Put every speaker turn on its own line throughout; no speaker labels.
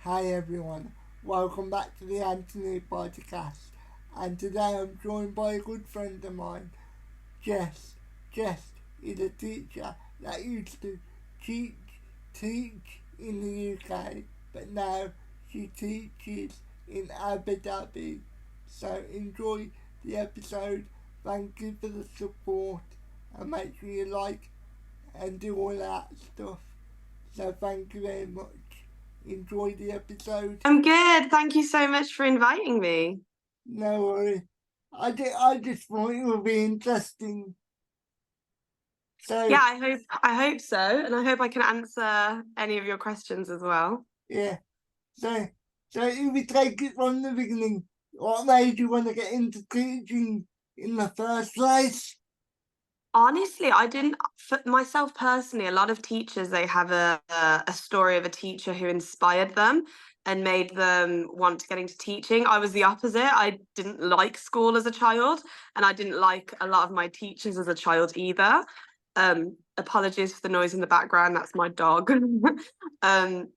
Hi everyone, welcome back to the Anthony podcast. And today I'm joined by a good friend of mine, Jess. Jess is a teacher that used to teach, teach in the UK, but now she teaches in Abu Dhabi. So enjoy the episode. Thank you for the support, and make sure you like and do all that stuff. So thank you very much. Enjoy the episode.
I'm good. Thank you so much for inviting me.
No worries. I just thought it would be interesting. So
Yeah, I hope so, and I hope I can answer any of your questions as well.
yeah. So if we take it from the beginning, what made you want to get into teaching in the first place?
Honestly, I didn't, for myself personally, a lot of teachers, they have a story of a teacher who inspired them and made them want to get into teaching. I was the opposite. I didn't like school as a child, and I didn't like a lot of my teachers as a child either. Apologies for the noise in the background. That's my dog. um,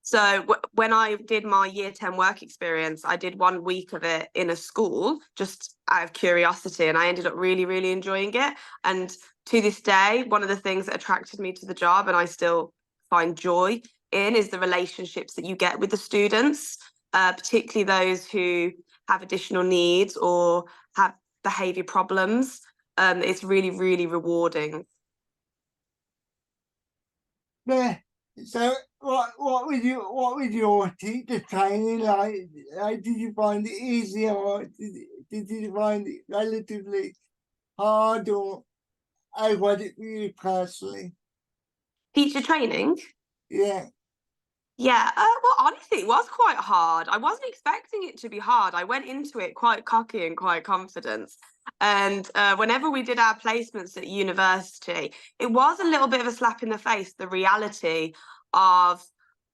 So when I did my year 10 work experience, I did 1 week of it in a school just out of curiosity, and I ended up really, really enjoying it. And to this day, one of the things that attracted me to the job and I still find joy in is the relationships that you get with the students, particularly those who have additional needs or have behavior problems. It's really, really rewarding.
Yeah. So what was your teacher training like? Did you find it easy, or did you find it relatively hard, or how was it for you personally?
Teacher training.
Yeah.
Yeah, well, honestly, it was quite hard. I wasn't expecting it to be hard. I went into it quite cocky and quite confident. And whenever we did our placements at university, it was a little bit of a slap in the face, the reality of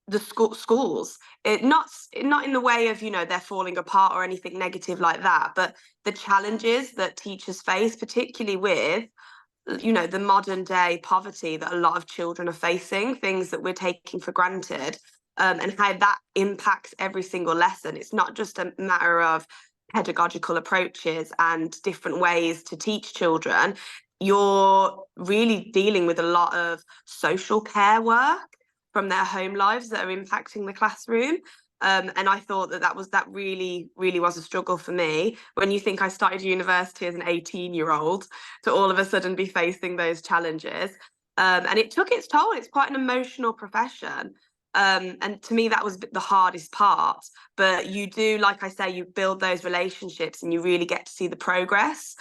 the schools. Not in the way of, they're falling apart or anything negative like that, but the challenges that teachers face, particularly with the modern day poverty that a lot of children are facing, things that we're taking for granted, and how that impacts every single lesson. It's not just a matter of pedagogical approaches and different ways to teach children. You're really dealing with a lot of social care work from their home lives that are impacting the classroom. And I thought that really, really was a struggle for me. When you think I started university as an 18-year-old to all of a sudden be facing those challenges. And it took its toll. It's quite an emotional profession. And to me, that was the hardest part. But you do, like I say, you build those relationships and you really get to see the progress.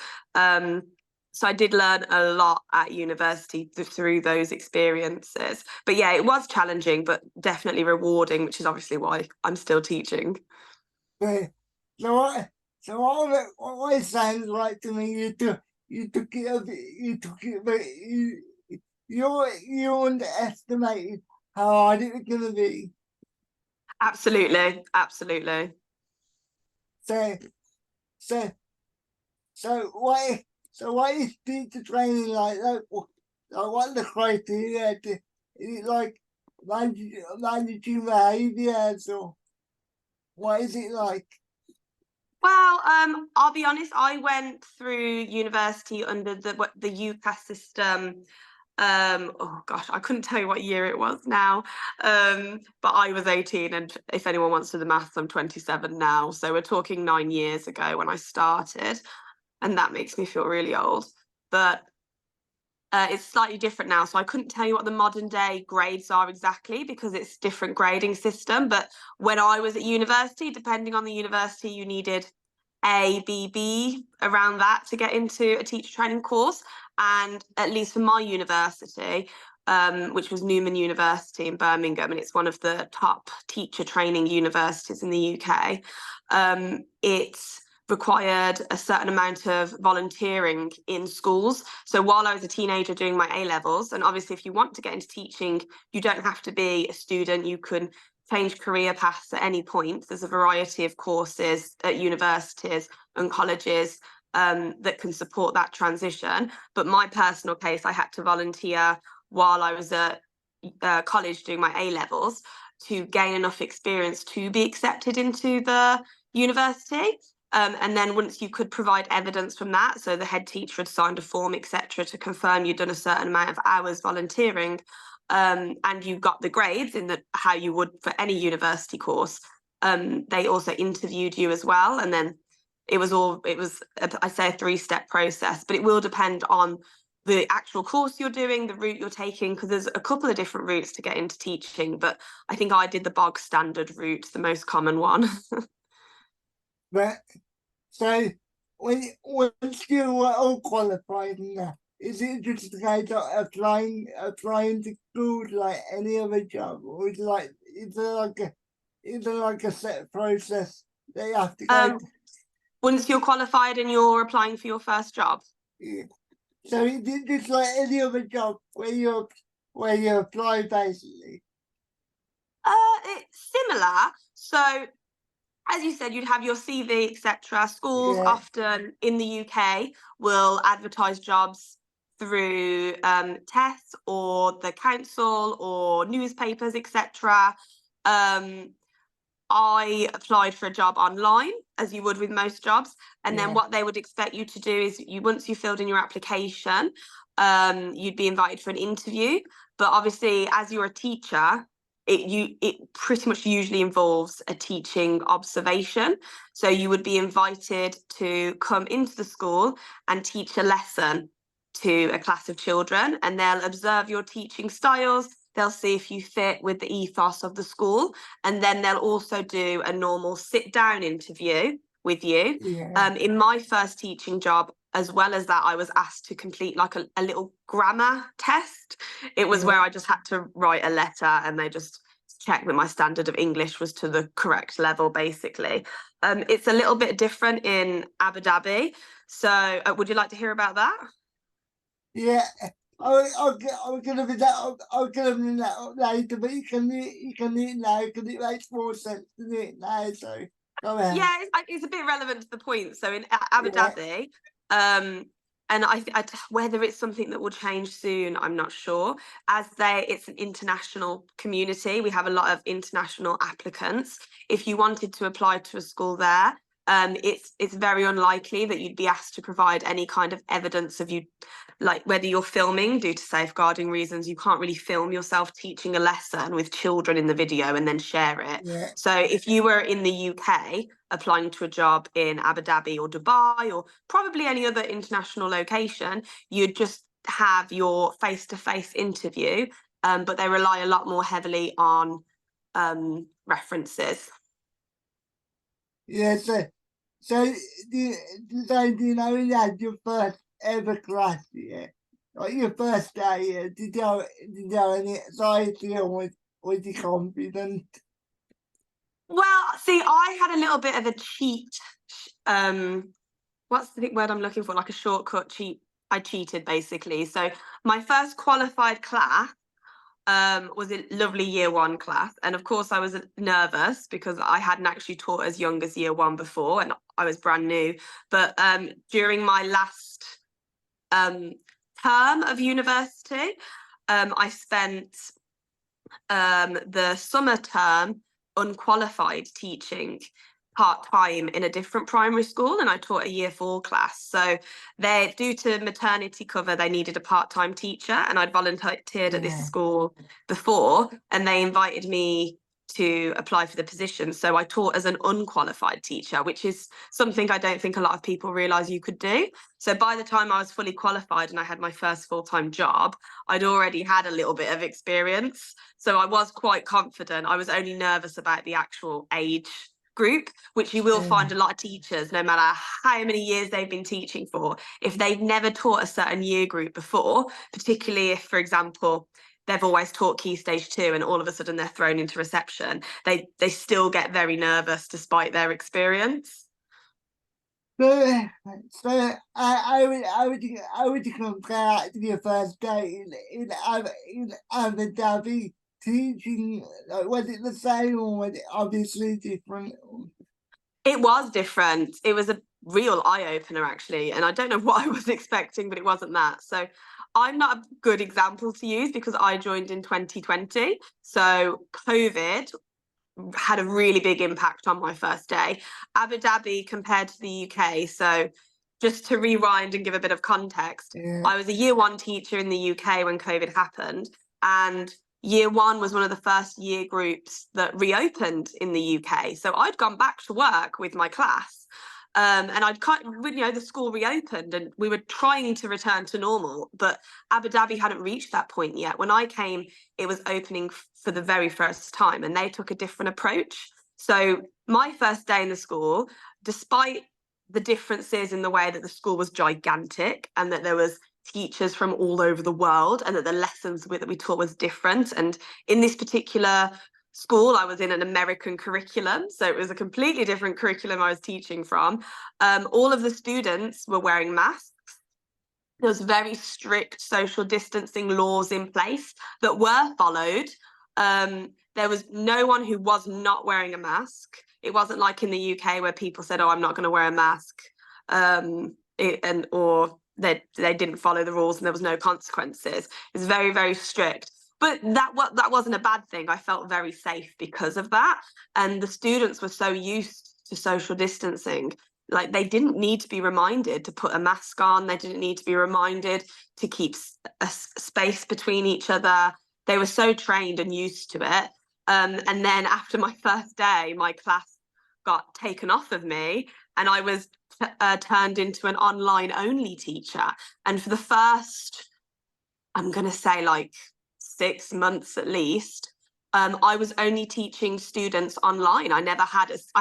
So I did learn a lot at university through those experiences. But yeah, it was challenging, but definitely rewarding, which is obviously why I'm still teaching.
So, so what? So what it sounds like to me, you took it a bit, you took it, but you underestimated how hard it was gonna be.
Absolutely, absolutely.
So so so what is teacher training like? Like what are the criteria? Is it like managing behaviors, or what is it like?
Well, I'll be honest, I went through university under the UCAS system. Oh gosh, I couldn't tell you what year it was now. But I was 18, and if anyone wants to do the maths, I'm 27 now. So we're talking 9 years ago when I started, and that makes me feel really old. But it's slightly different now, so I couldn't tell you what the modern day grades are exactly because it's different grading system. But when I was at university, depending on the university, you needed A, B, B around that to get into a teacher training course. And at least for my university, which was Newman University in Birmingham, and it's one of the top teacher training universities in the UK, it's required a certain amount of volunteering in schools. So while I was a teenager doing my A levels, and obviously if you want to get into teaching, you don't have to be a student, you can change career paths at any point. There's a variety of courses at universities and colleges that can support that transition. But my personal case, I had to volunteer while I was at college doing my A levels. to gain enough experience to be accepted into the university. And then once you could provide evidence from that, so the head teacher had signed a form, etc., to confirm you'd done a certain amount of hours volunteering, and you got the grades in how you would for any university course, they also interviewed you as well. And then it was I'd say a 3-step process, but it will depend on the actual course you're doing, the route you're taking, because there's a couple of different routes to get into teaching, but I think I did the bog standard route, the most common one.
But so once you were all qualified now, is it just a case of applying to schools like any other job, or is there like a set process that you have to go
Once you're qualified and you're applying for your first job?
Yeah. So is it just like any other job where you apply basically?
It's similar. So as you said, you'd have your CV, etc. Schools often in the UK will advertise jobs through tests or the council or newspapers, etc. I applied for a job online, as you would with most jobs, and then what they would expect you to do is once you filled in your application, you'd be invited for an interview. But obviously, as you're a teacher, it pretty much usually involves a teaching observation. So you would be invited to come into the school and teach a lesson to a class of children, and they'll observe your teaching styles. They'll see if you fit with the ethos of the school, and then they'll also do a normal sit-down interview with you. In my first teaching job, as well as that, I was asked to complete like a little grammar test. It was where I just had to write a letter, and they just checked that my standard of English was to the correct level, basically. It's a little bit different in Abu Dhabi. So would you like to hear about that?
Yeah. I'm gonna be that. I'm gonna bring that up later, but you can eat now because it makes more sense to do it now. So go ahead.
Yeah, it's a bit relevant to the point. So in Abu Dhabi, and whether it's something that will change soon, I'm not sure. It's an international community. We have a lot of international applicants. If you wanted to apply to a school there, it's very unlikely that you'd be asked to provide any kind of evidence of you, like whether you're filming due to safeguarding reasons. You can't really film yourself teaching a lesson with children in the video and then share it. So if you were in the UK applying to a job in Abu Dhabi or Dubai or probably any other international location, you'd just have your face-to-face interview, but they rely a lot more heavily on references.
Yeah, so do you know when you had your first ever class, like your first day, did you have any anxiety, or was you confident?
Well, see, I had a little bit of a cheat. What's the word I'm looking for? Like a shortcut cheat. I cheated basically. So my first qualified class was a lovely year 1 class, and of course I was nervous because I hadn't actually taught as young as year 1 before, and I was brand new. But during my last term of university, I spent the summer term unqualified teaching part-time in a different primary school, and I taught a year 4 class. So due to maternity cover, they needed a part-time teacher, and I'd volunteered at this school before, and they invited me to apply for the position. So I taught as an unqualified teacher, which is something I don't think a lot of people realize you could do. So by the time I was fully qualified and I had my first full-time job, I'd already had a little bit of experience. So I was quite confident. I was only nervous about the actual age group, which you will find a lot of teachers, no matter how many years they've been teaching for, if they've never taught a certain year group before, particularly if, for example, they've always taught Key Stage 2 and all of a sudden they're thrown into reception, they still get very nervous despite their experience.
So I would compare that to your first day in Abu Dhabi teaching. Like, was it the same or was it obviously different?
It was different. It was real eye-opener, actually. And I don't know what I was expecting, but it wasn't that. So I'm not a good example to use because I joined in 2020. So COVID had a really big impact on my first day. Abu Dhabi compared to the UK. So just to rewind and give a bit of context,
Yeah.
I was a year one teacher in the UK when COVID happened. And year one was one of the first year groups that reopened in the UK. So I'd gone back to work with my class. And the school reopened and we were trying to return to normal, but Abu Dhabi hadn't reached that point yet. When I came, it was opening for the very first time and they took a different approach. So my first day in the school, despite the differences in the way that the school was gigantic and that there was teachers from all over the world and that the lessons that we taught was different. And in this particular school, I was in an American curriculum, so it was a completely different curriculum I was teaching from. All of the students were wearing masks. There was very strict social distancing laws in place that were followed. There was no one who was not wearing a mask. It wasn't like in the UK where people said, "Oh, I'm not going to wear a mask," or they didn't follow the rules and there was no consequences. It's very, very strict. But that wasn't a bad thing. I felt very safe because of that. And the students were so used to social distancing. Like they didn't need to be reminded to put a mask on. They didn't need to be reminded to keep a space between each other. They were so trained and used to it. And then after my first day, my class got taken off of me and I was turned into an online only teacher. And for the first, I'm going to say like 6 months at least, I was only teaching students online. I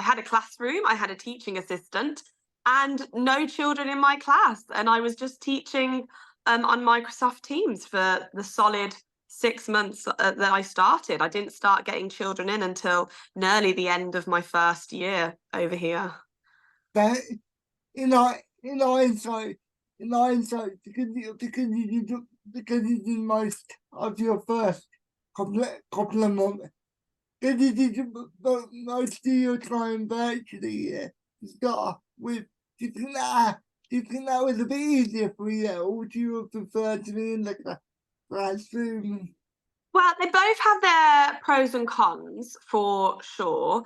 had a classroom, I had a teaching assistant and no children in my class. And I was just teaching on Microsoft Teams for the solid 6 months that I started. I didn't start getting children in until nearly the end of my first year over here.
But in hindsight, because you did most of your first couple of months, because you did most of your time virtually, to start with, do you think that was a bit easier for you, or would you have preferred to be in the classroom?
Well, they both have their pros and cons for sure.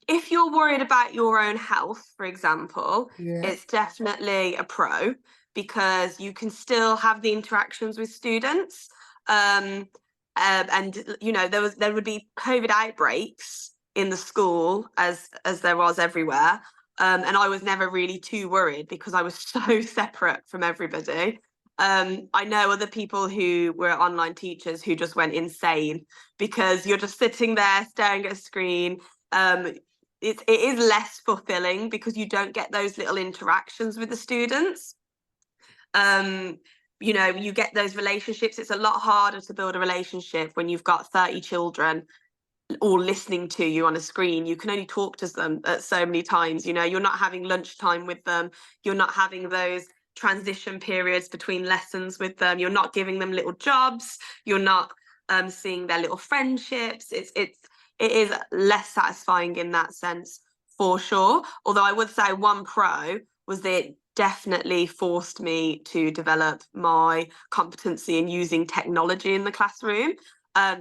If you're worried about your own health, for example,
Yeah.
it's definitely a pro because you can still have the interactions with students. And there would be COVID outbreaks in the school as there was everywhere. And I was never really too worried because I was so separate from everybody. I know other people who were online teachers who just went insane because you're just sitting there staring at a screen. It is less fulfilling because you don't get those little interactions with the students. You get those relationships. It's a lot harder to build a relationship when you've got 30 children all listening to you on a screen. You can only talk to them so many times. You're not having lunchtime with them. You're not having those transition periods between lessons with them. You're not giving them little jobs. You're not seeing their little friendships. It is less satisfying in that sense for sure. Although I would say one pro was that it definitely forced me to develop my competency in using technology in the classroom.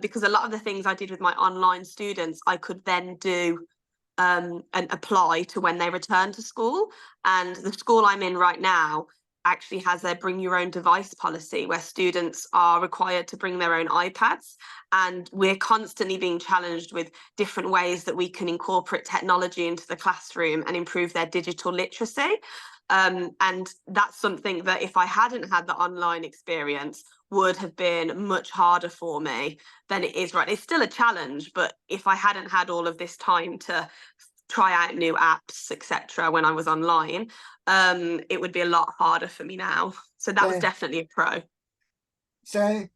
Because a lot of the things I did with my online students, I could then do and apply to when they return to school. And the school I'm in right now actually has a bring your own device policy where students are required to bring their own iPads. And we're constantly being challenged with different ways that we can incorporate technology into the classroom and improve their digital literacy. And that's something that if I hadn't had the online experience would have been much harder for me than it is right. It's still a challenge, but if I hadn't had all of this time to try out new apps, etc., when I was online, it would be a lot harder for me now. So that was definitely a pro.
So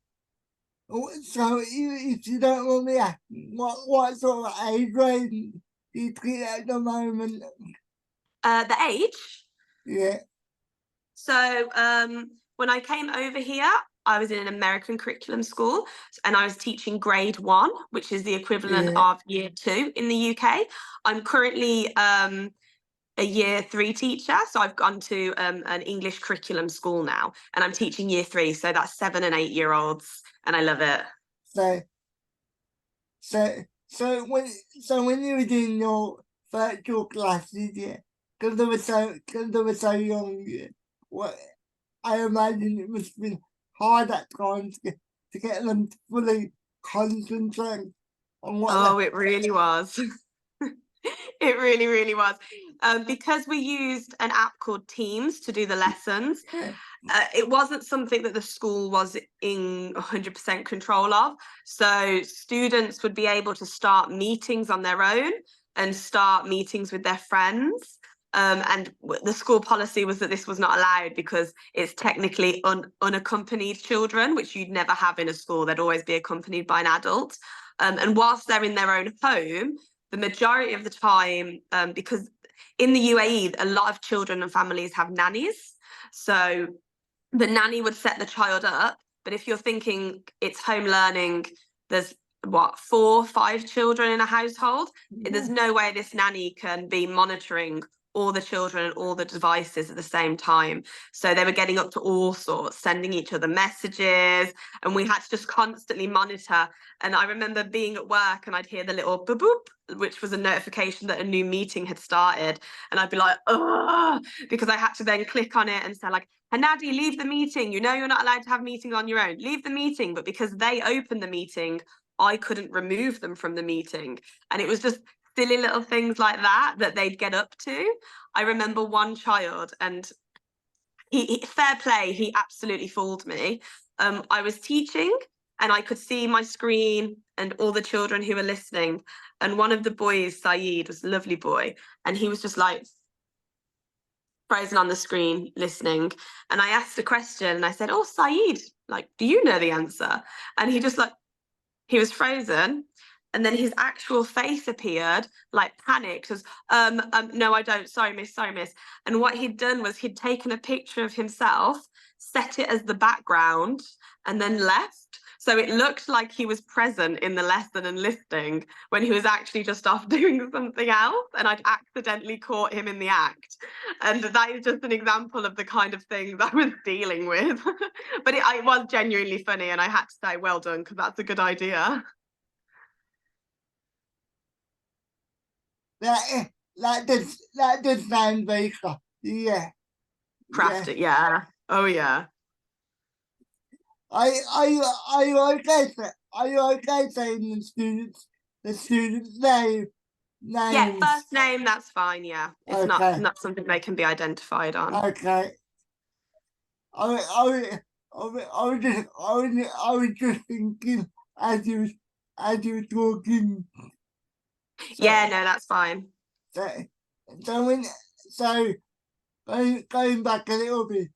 if you don't want me asking, what sort of age range do you think at the moment?
The age?
Yeah.
So when I came over here, I was in an American curriculum school and I was teaching grade 1, which is the equivalent of year 2 in the UK. I'm currently a year 3 teacher. So I've gone to an English curriculum school now, and I'm teaching year 3. So that's 7 and 8 year olds, and I love it.
So when you were doing your virtual classes, yeah, because they were so young, yeah, what I imagine it must have been hard at times to get them to fully concentrate on what.
Oh, it really was. It really, really was. Because we used an app called Teams to do the lessons, it wasn't something that the school was in 100% control of. So students would be able to start meetings on their own and start meetings with their friends. And the school policy was that this was not allowed because it's technically unaccompanied children, which you'd never have in a school. They'd always be accompanied by an adult. And whilst they're in their own home, the majority of the time, because in the UAE, a lot of children and families have nannies. So the nanny would set the child up. But if you're thinking it's home learning, there's 4, 5 children in a household. There's no way this nanny can be monitoring all the children and all the devices at the same time. So they were getting up to all sorts, sending each other messages, and we had to just constantly monitor. And I remember being at work and I'd hear the little boop boop, which was a notification that a new meeting had started. And I'd be like, oh, because I had to then click on it and say like, Hanadi, leave the meeting. You know you're not allowed to have meetings on your own. Leave the meeting. But because they opened the meeting, I couldn't remove them from the meeting. And it was just silly little things like that they'd get up to. I remember one child, and he fair play, he absolutely fooled me. I was teaching and I could see my screen and all the children who were listening. And one of the boys, Saeed, was a lovely boy. And he was just like frozen on the screen listening. And I asked a question and I said, oh, Saeed, like, do you know the answer? And he just like, he was frozen. And then his actual face appeared, like panicked, as no, I don't. Sorry, miss. And what he'd done was he'd taken a picture of himself, set it as the background, and then left. So it looked like he was present in the lesson and listening when he was actually just off doing something else. And I'd accidentally caught him in the act. And that is just an example of the kind of things I was dealing with. But it was genuinely funny. And I had to say, well done, because that's a good idea.
That does sound very cool. Yeah.
Craft it, yeah. Oh yeah.
I like saying the students name.
Yeah, first name, that's fine, yeah. It's not something they can be identified on.
Okay. I was just thinking as you were talking.
Yeah, no, that's fine.
So going back a little bit.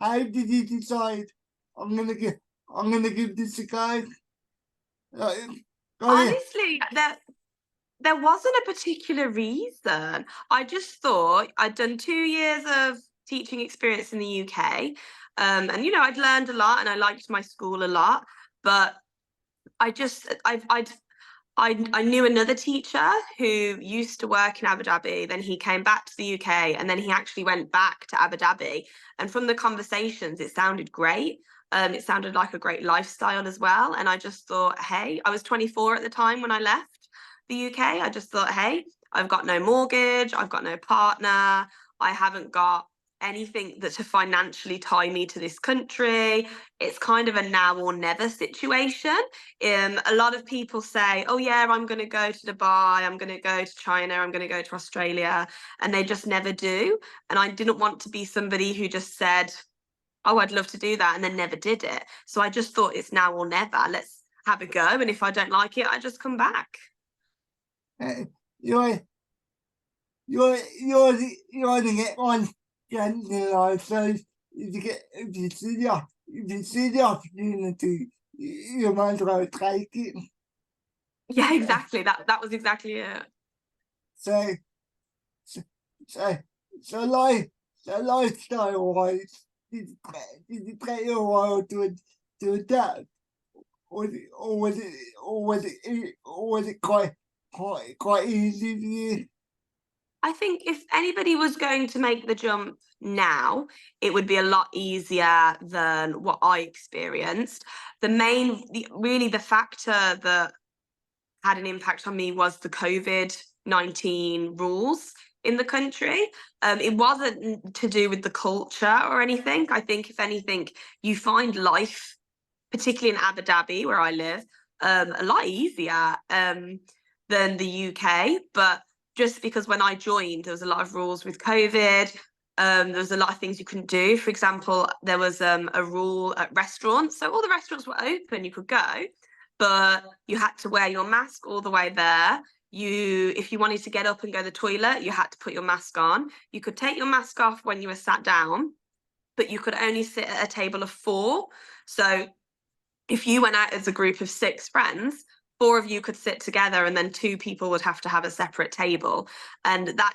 How did you decide I'm gonna give this a go?
Honestly, there wasn't a particular reason. I just thought I'd done 2 years of teaching experience in the UK. And I'd learned a lot and I liked my school a lot, but I knew another teacher who used to work in Abu Dhabi, then he came back to the UK, and then he actually went back to Abu Dhabi. And from the conversations, it sounded great. It sounded like a great lifestyle as well. And I just thought, hey, I was 24 at the time when I left the UK. I just thought, hey, I've got no mortgage, I've got no partner, I haven't got anything that to financially tie me to this country. It's kind of a now or never situation. A lot of people say, oh yeah, I'm going to go to Dubai, I'm going to go to China, I'm going to go to Australia, and they just never do. And I didn't want to be somebody who just said, oh, I'd love to do that, and then never did it. So I just thought it's now or never. Let's have a go, and if I don't like it, I just come back.
You're to get one chance in life. So if you see the opportunity, you might as well take it.
Yeah, exactly. That was exactly it.
So lifestyle wise, did it take you a while to adapt, or was it quite quite easy for you?
I think if anybody was going to make the jump now, it would be a lot easier than what I experienced. Really the factor that had an impact on me was the COVID-19 rules in the country. It wasn't to do with the culture or anything. I think, if anything, you find life, particularly in Abu Dhabi, where I live, a lot easier than the UK. But just because when I joined, there was a lot of rules with COVID. There was a lot of things you couldn't do. For example, there was a rule at restaurants. So all the restaurants were open, you could go, but you had to wear your mask all the way there. If you wanted to get up and go to the toilet, you had to put your mask on. You could take your mask off when you were sat down, but you could only sit at a table of 4. So if you went out as a group of 6 friends, 4 of you could sit together, and then 2 people would have to have a separate table. And that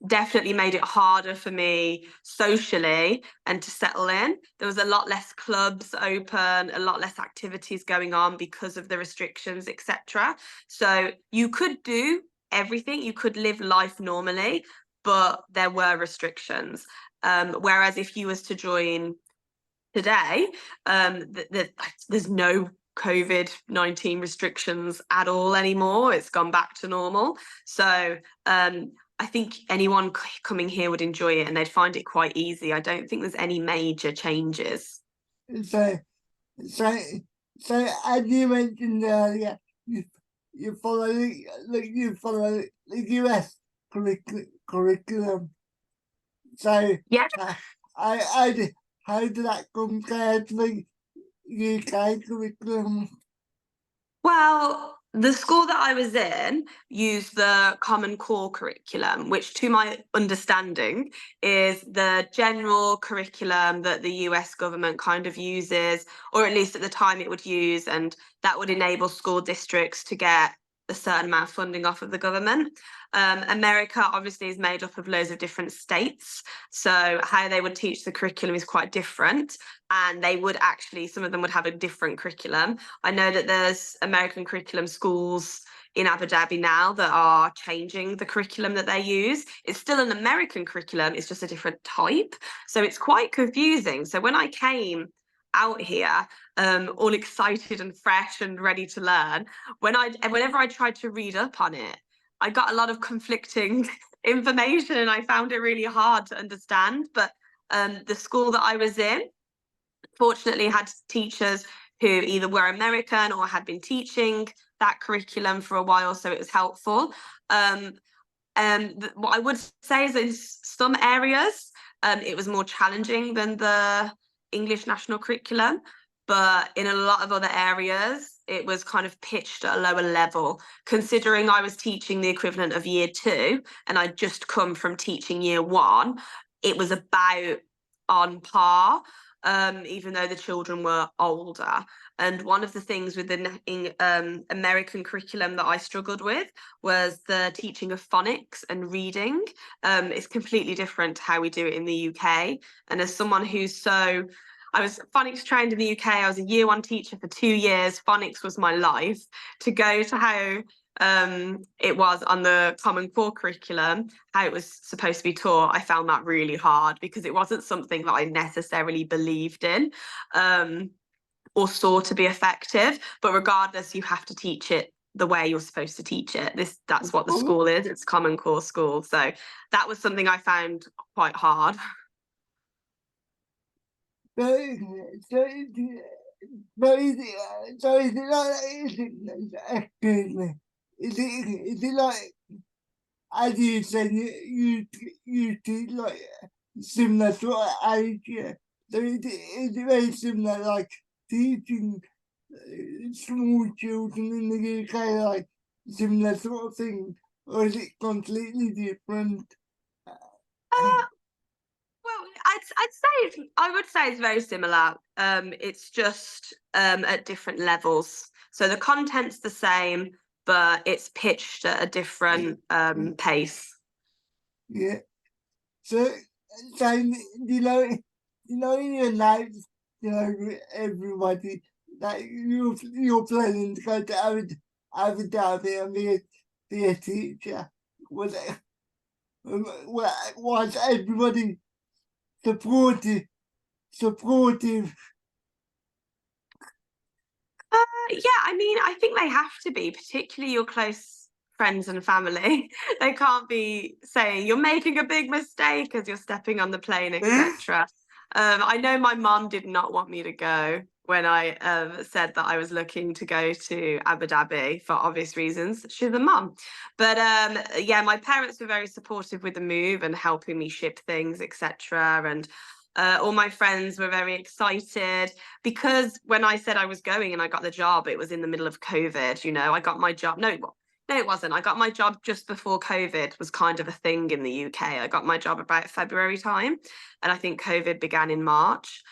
definitely made it harder for me socially and to settle in. There was a lot less clubs open, a lot less activities going on because of the restrictions, etc. So you could do everything, you could live life normally, but there were restrictions. Whereas if you was to join today, there's no COVID-19 restrictions at all anymore. It's gone back to normal. So I think anyone coming here would enjoy it, and they'd find it quite easy. I don't think there's any major changes.
So, so, so as you mentioned earlier, you follow the US curriculum. So,
Yeah.
I how did that compare to the UK curriculum?
Well, the school that I was in used the Common Core curriculum, which, to my understanding, is the general curriculum that the US government kind of uses, or at least at the time it would use, and that would enable school districts to get a certain amount of funding off of the government. America obviously is made up of loads of different states, so how they would teach the curriculum is quite different, and some of them would have a different curriculum. I know that there's American curriculum schools in Abu Dhabi now that are changing the curriculum that they use. It's still an American curriculum, it's just a different type. So it's quite confusing. So when I came out here, all excited and fresh and ready to learn, whenever I tried to read up on it, I got a lot of conflicting information, and I found it really hard to understand. But the school that I was in, fortunately, had teachers who either were American or had been teaching that curriculum for a while, so it was helpful. What I would say is, in some areas, it was more challenging than the English national curriculum, but in a lot of other areas, it was kind of pitched at a lower level. Considering I was teaching the equivalent of year 2, and I'd just come from teaching year 1, it was about on par, even though the children were older. And one of the things with the American curriculum that I struggled with was the teaching of phonics and reading. It's completely different to how we do it in the UK. And as someone I was phonics trained in the UK. I was a year 1 teacher for 2 years. Phonics was my life. To go to how it was on the Common Core curriculum, how it was supposed to be taught, I found that really hard, because it wasn't something that I necessarily believed in or saw to be effective. But regardless, you have to teach it the way you're supposed to teach it. That's what the school is. It's Common Core school. So that was something I found quite hard.
So is it like, excuse me, is it like, as you said, you teach like similar sort of age, yeah. So is it very similar, like teaching small children in the UK, like similar sort of thing, or is it completely different?
Well, I would say it's very similar. It's just at different levels. So the content's the same, but it's pitched at a different pace.
Yeah. So in your life, everybody that you're planning to go to Abu Dhabi and be a teacher? Was everybody supportive?
Yeah, I mean, I think they have to be, particularly your close friends and family. They can't be saying you're making a big mistake as you're stepping on the plane, etc. I know my mum did not want me to go when I said that I was looking to go to Abu Dhabi for obvious reasons. She's a mum. But yeah, my parents were very supportive with the move and helping me ship things, etc. And all my friends were very excited because when I said I was going and I got the job, it was in the middle of COVID. You know, I got my job. No, it wasn't. I got my job just before COVID was kind of a thing in the UK. I got my job about February time, and I think COVID began in March.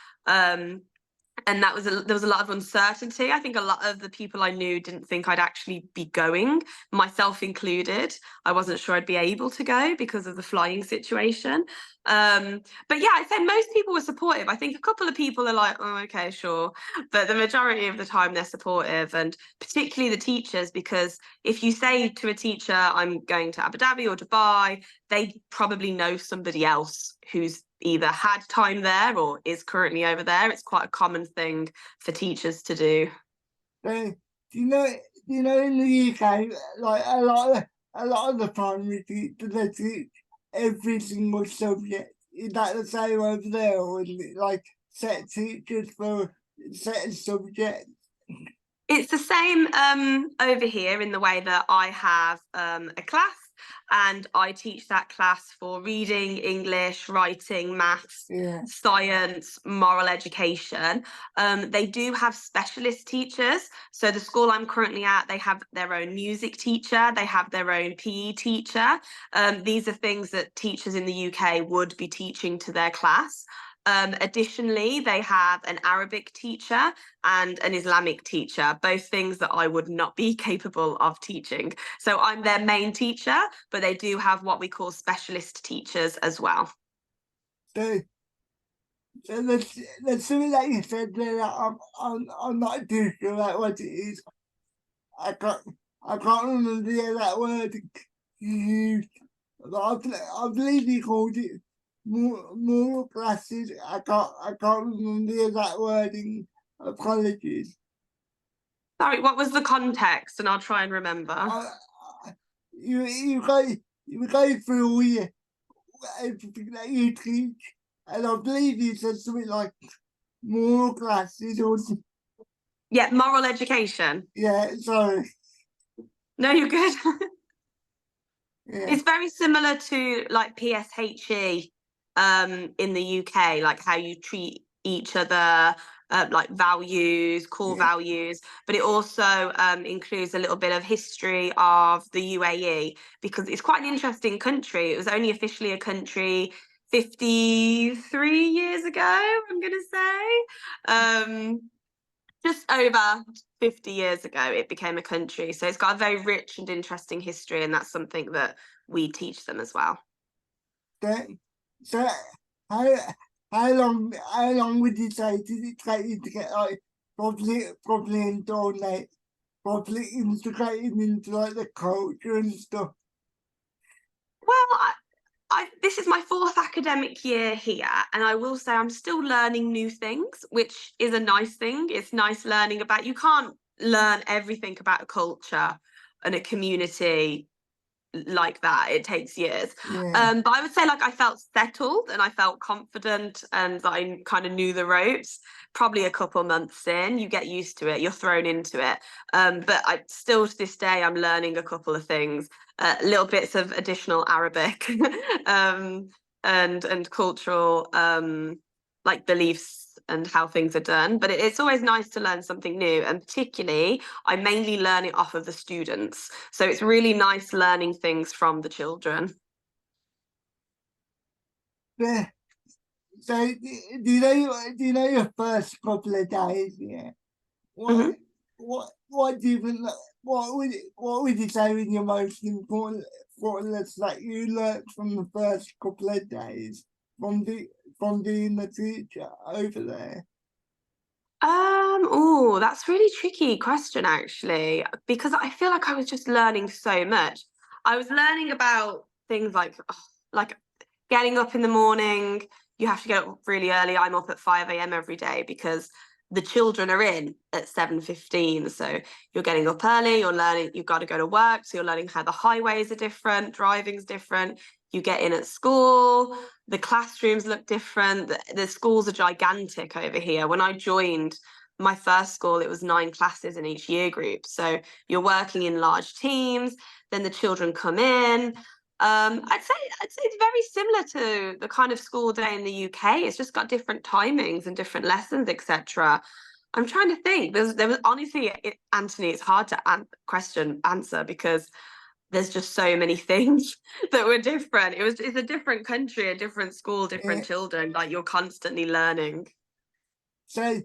And there was a lot of uncertainty. I think a lot of the people I knew didn't think I'd actually be going, myself included. I wasn't sure I'd be able to go because of the flying situation. But yeah, I'd say most people were supportive. I think a couple of people are like, oh, okay, sure. But the majority of the time they're supportive, and particularly the teachers, because if you say to a teacher, I'm going to Abu Dhabi or Dubai, they probably know somebody else who's either had time there or is currently over there. It's quite a common thing for teachers to do.
Do you know in the UK, like a lot of the primary teachers, they teach every single subject. Is that the same over there, or is it like set teachers for certain subjects?
It's the same over here in the way that I have a class and I teach that class for reading, English, writing, maths,
Yeah.
science, moral education. They do have specialist teachers. So the school I'm currently at, they have their own music teacher, they have their own PE teacher. These are things that teachers in the UK would be teaching to their class. Additionally, they have an Arabic teacher and an Islamic teacher, both things that I would not be capable of teaching. So I'm their main teacher, but they do have what we call specialist teachers as well.
So, there's something that you said there that I'm not too sure about what it is. I can't I can't remember the exact word you used. I believe he called it moral classes. I can't remember the exact wording. Apologies.
Sorry, what was the context? And I'll try and remember.
You go through all your everything that you teach, and I believe you said something like moral classes or something.
Yeah, moral education.
Yeah, sorry.
No, you're good.
Yeah.
It's very similar to like PSHE in the UK, like how you treat each other, like values, core values, but it also includes a little bit of history of the UAE because it's quite an interesting country. It was only officially a country 53 years ago, I'm going to say. Just over 50 years ago, it became a country. So it's got a very rich and interesting history, and that's something that we teach them as well.
So how how long would you say did it take you to get like properly indoctrinated, properly integrated into like the culture and stuff?
Well, this is my fourth academic year here, and I will say I'm still learning new things, which is a nice thing. It's nice learning about, you can't learn everything about a culture and a community like that. It takes years.
Yeah.
But I would say like I felt settled and I felt confident and I kind of knew the ropes. Probably a couple months in, you get used to it, you're thrown into it. But I still to this day I'm learning a couple of things, little bits of additional Arabic and cultural like beliefs and how things are done. But it's always nice to learn something new, and particularly I mainly learn it off of the students. So it's really nice learning things from the children.
Yeah. So do you know your first couple of days? Yeah. What
Mm-hmm.
what do you think? What would you say was your most important lessons that you learnt from the first couple of days from being the teacher over there?
Oh, that's a really tricky question actually, because I feel like I was just learning so much. I was learning about things like getting up in the morning. You have to get up really early. I'm up at 5 a.m. every day because the children are in at 7:15. So you're getting up early, you're learning, you've got to go to work. So you're learning how the highways are different, driving's different. You get in at school, the classrooms look different. The schools are gigantic over here. When I joined my first school, it was 9 classes in each year group. So you're working in large teams, then the children come in. I'd say it's very similar to the kind of school day in the UK. It's just got different timings and different lessons, etc. I'm trying to think. There was honestly, Anthony, it's hard to answer because there's just so many things that were different. It's a different country, a different school, different children. Like you're constantly learning.
So,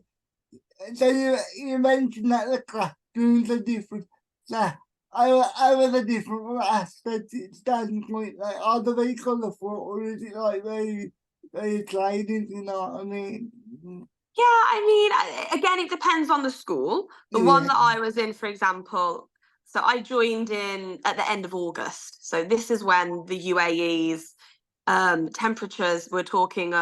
you mentioned that the classrooms are different. So, I was a different aspect. It standpoint, like, are they very colourful or is it like very, very trading? You know what I mean?
Yeah, I mean, again, it depends on the school. The one that I was in, for example, so I joined in at the end of August. So this is when the UAE's temperatures were talking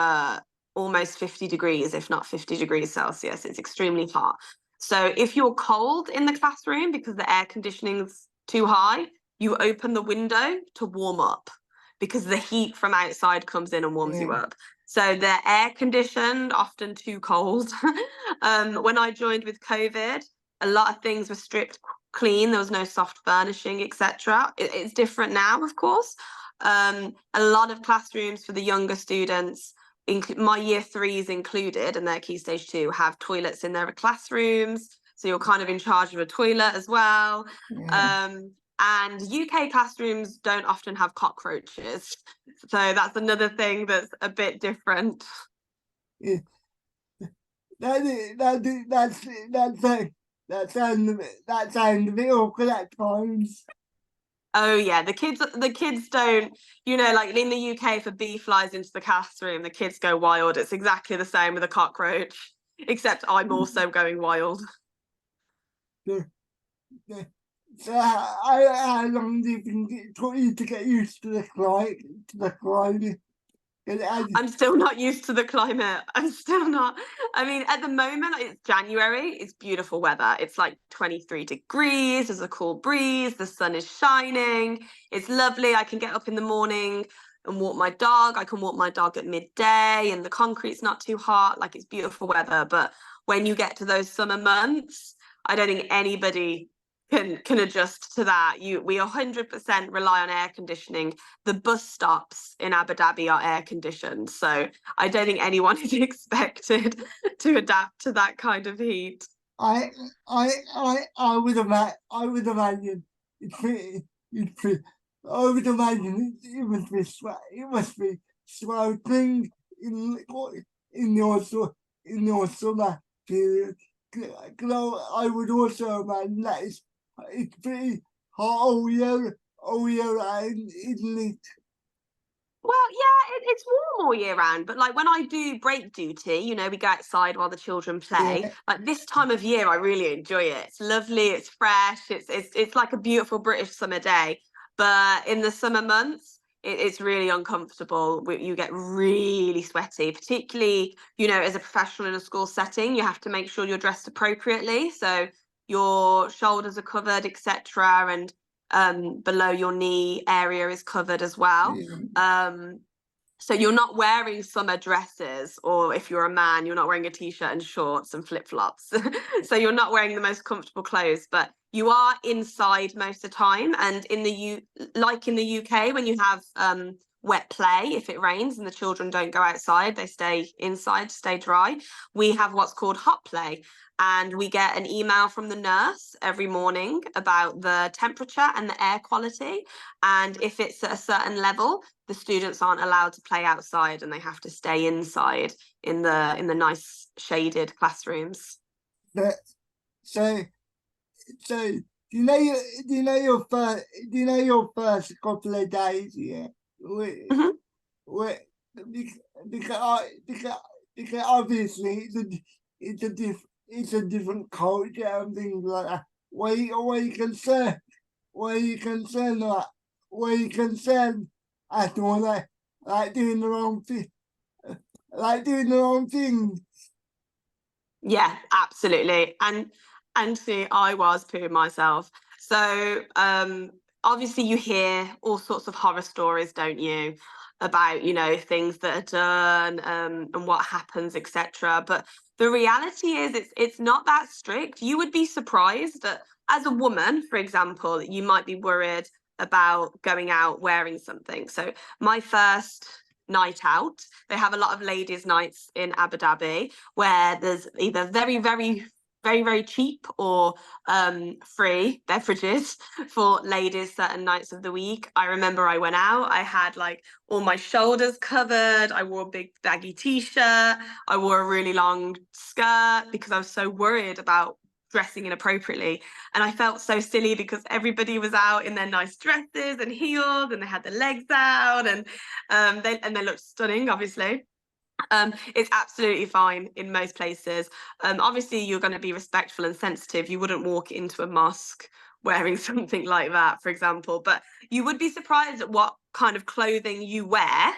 almost 50 degrees, if not 50 degrees Celsius. It's extremely hot. So if you're cold in the classroom because the air conditioning's too high, you open the window to warm up because the heat from outside comes in and warms you up. So they're air conditioned, often too cold. When I joined with COVID, a lot of things were stripped clean. There was no soft furnishing, etc. It's different now, of course. A lot of classrooms for the younger students, my year 3s included, and their Key Stage 2, have toilets in their classrooms. So you're kind of in charge of a toilet as well. And UK classrooms don't often have cockroaches. So that's another thing that's a bit different.
Yeah. That sounds a bit awkward at times.
Oh yeah, the kids don't, like in the UK, if a bee flies into the classroom, the kids go wild. It's exactly the same with a cockroach, except I'm also going wild.
Yeah. So how long do you think it took you to get used to the climate?
I'm still not used to the climate. I'm still not. I mean, at the moment, it's January. It's beautiful weather. It's like 23 degrees. There's a cool breeze. The sun is shining. It's lovely. I can get up in the morning and walk my dog. I can walk my dog at midday and the concrete's not too hot. Like it's beautiful weather. But when you get to those summer months, I don't think anybody can adjust to that. We 100% rely on air conditioning. The bus stops in Abu Dhabi are air conditioned, so I don't think anyone is expected to adapt to that kind of heat.
I I would imagine it's pretty, I would imagine it must be sweltering in in your summer period. I would also imagine that it's pretty hot all year round, isn't it?
Well, yeah, it's warm all year round, but like when I do break duty, we go outside while the children play.
Yeah.
Like this time of year, I really enjoy it. It's lovely, it's fresh, it's like a beautiful British summer day. But in the summer months, it's really uncomfortable. You get really sweaty, particularly, as a professional in a school setting, you have to make sure you're dressed appropriately. So your shoulders are covered, etc. And below your knee area is covered as well. So you're not wearing summer dresses, or if you're a man, you're not wearing a t-shirt and shorts and flip-flops. So you're not wearing the most comfortable clothes, but you are inside most of the time. And in the UK, when you have wet play, if it rains and the children don't go outside, they stay inside to stay dry. We have what's called hot play. And we get an email from the nurse every morning about the temperature and the air quality. And if it's at a certain level, the students aren't allowed to play outside and they have to stay inside in the nice shaded classrooms.
So do do you know your first couple of days? Yeah.
Mm-hmm.
Because, because obviously it's a it's a different culture and things like that. Where you can say, where you can say like, where you can say at all like doing the wrong thing, like doing the wrong thing.
Yeah, absolutely. And see, I was pooing myself. So obviously you hear all sorts of horror stories, don't you? About, you know, things that are done and what happens, etc. But the reality is it's not that strict. You would be surprised that as a woman, for example, you might be worried about going out wearing something. So my first night out, they have a lot of ladies' nights in Abu Dhabi where there's either very cheap or free beverages for ladies certain nights of the week. I remember I went out, I had like all my shoulders covered, I wore a big baggy t-shirt, I wore a really long skirt because I was so worried about dressing inappropriately. And I felt so silly because everybody was out in their nice dresses and heels and they had their legs out and they looked stunning, obviously. It's absolutely fine in most places. Obviously, you're going to be respectful and sensitive. You wouldn't walk into a mosque wearing something like that, for example. But you would be surprised at what kind of clothing you wear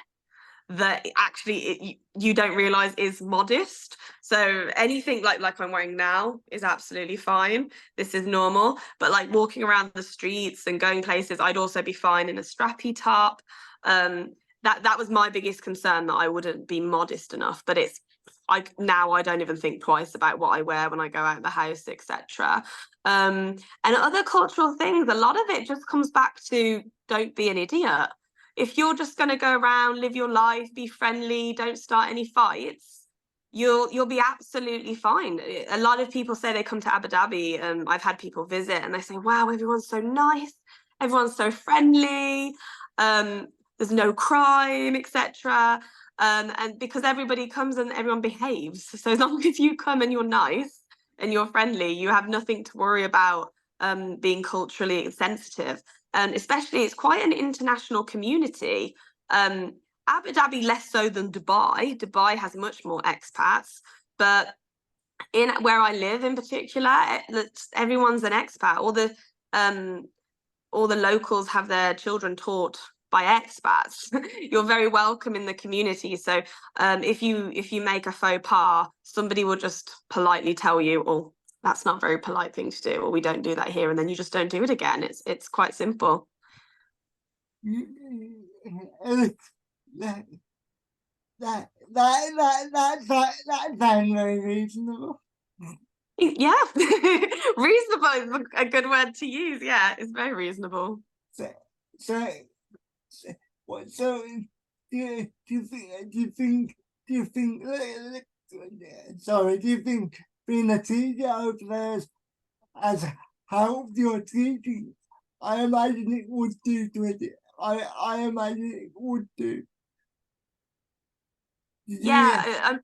that actually you don't realize is modest. So anything like I'm wearing now is absolutely fine. This is normal. But like walking around the streets and going places, I'd also be fine in a strappy top. That was my biggest concern, that I wouldn't be modest enough. But it's now I don't even think twice about what I wear when I go out of the house, etc. And other cultural things, a lot of it just comes back to don't be an idiot. If you're just going to go around, live your life, be friendly, don't start any fights, you'll be absolutely fine. A lot of people say they come to Abu Dhabi, and I've had people visit and they say, wow, everyone's so nice, everyone's so friendly, there's no crime, etc. And because everybody comes and everyone behaves, so as long as you come and you're nice and you're friendly, you have nothing to worry about being culturally insensitive. And especially, it's quite an international community. Abu Dhabi less so than Dubai. Dubai has much more expats, but in where I live in particular, everyone's an expat. All the locals have their children taught by expats. You're very welcome in the community. So if you make a faux pas, somebody will just politely tell you, oh, that's not a very polite thing to do, or we don't do that here, and then you just don't do it again. It's quite simple.
That that sounds very reasonable.
Yeah, reasonable is a good word to use. Yeah, it's very reasonable.
So, so, what? So, do you think? Sorry, do you think being a teacher over there has helped your teaching? I imagine it would do to it. I imagine it would do.
Yeah,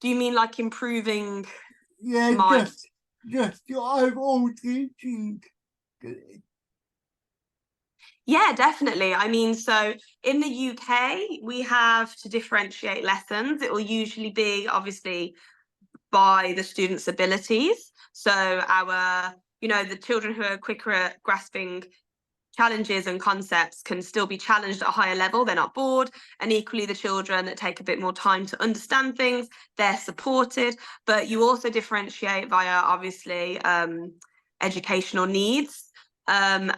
do you mean like improving
Yeah,
my?
just your overall teaching.
Yeah, definitely. I mean, so in the UK, we have to differentiate lessons. It will usually be obviously by the students' abilities. So the children who are quicker at grasping challenges and concepts can still be challenged at a higher level. They're not bored. And equally, the children that take a bit more time to understand things, they're supported. But you also differentiate via, obviously, educational needs. And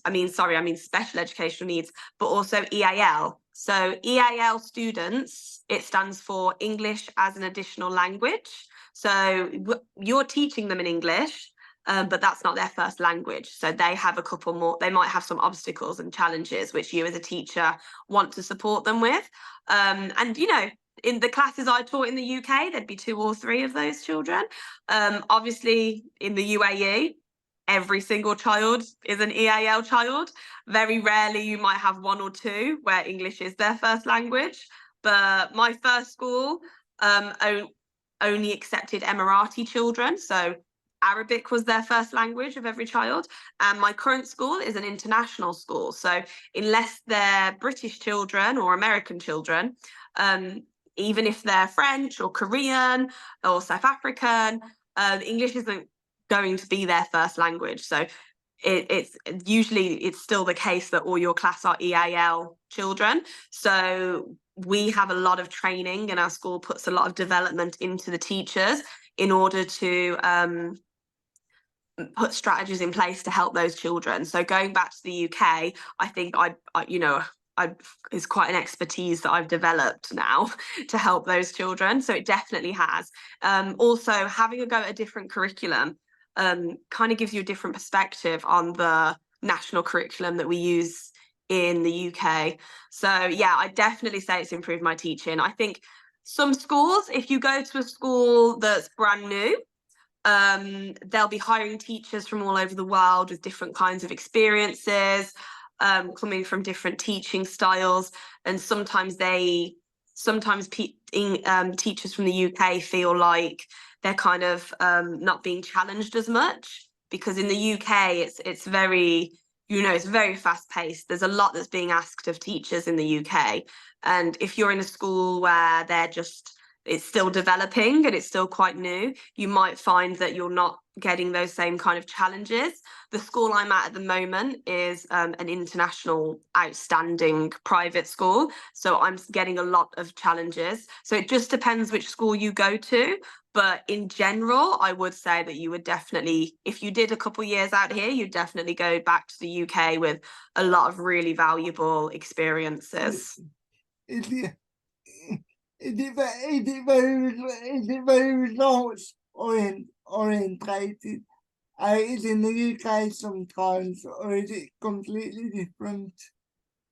I mean special educational needs, but also EAL. So EAL students, it stands for English as an Additional Language. So you're teaching them in English, but that's not their first language. So they have a couple more, they might have some obstacles and challenges, which you as a teacher want to support them with. And, in the classes I taught in the UK, there'd be 2 or 3 of those children. Obviously, in the UAE, every single child is an EAL child. Very rarely you might have 1 or 2 where English is their first language. But my first school only accepted Emirati children. So Arabic was their first language of every child. And my current school is an international school. So unless they're British children or American children, even if they're French or Korean or South African, English isn't going to be their first language. So it's usually it's still the case that all your class are EAL children. So we have a lot of training, and our school puts a lot of development into the teachers in order to put strategies in place to help those children. So going back to the UK, I think is quite an expertise that I've developed now to help those children. So it definitely has. Also, having a go at a different curriculum kind of gives you a different perspective on the national curriculum that we use in the UK. So yeah, I definitely say it's improved my teaching. I think some schools, if you go to a school that's brand new, they'll be hiring teachers from all over the world with different kinds of experiences, coming from different teaching styles, and sometimes teachers from the UK feel like they're kind of not being challenged as much, because in the UK it's very, it's very fast paced. There's a lot that's being asked of teachers in the UK, and if you're in a school where it's still developing and it's still quite new, you might find that you're not getting those same kind of challenges. The school I'm at the moment is an international outstanding private school, so I'm getting a lot of challenges. So it just depends which school you go to. But in general, I would say that you would definitely, if you did a couple years out here, you'd definitely go back to the UK with a lot of really valuable experiences.
Is it very results orientated? Is in the UK sometimes, or is it completely different?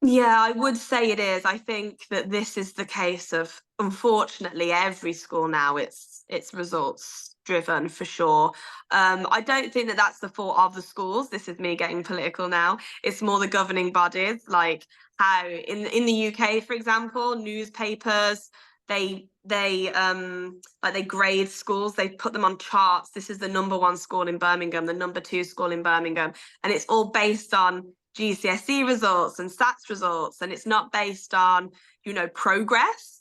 Yeah, I would say it is. I think that this is the case of, unfortunately, every school now. It's results driven for sure. I don't think that that's the fault of the schools. This is me getting political now. It's more the governing bodies, like how in the UK, for example, newspapers, they grade schools, they put them on charts. This is the #1 school in Birmingham, the #2 school in Birmingham, and it's all based on GCSE results and SATs results, and it's not based on progress.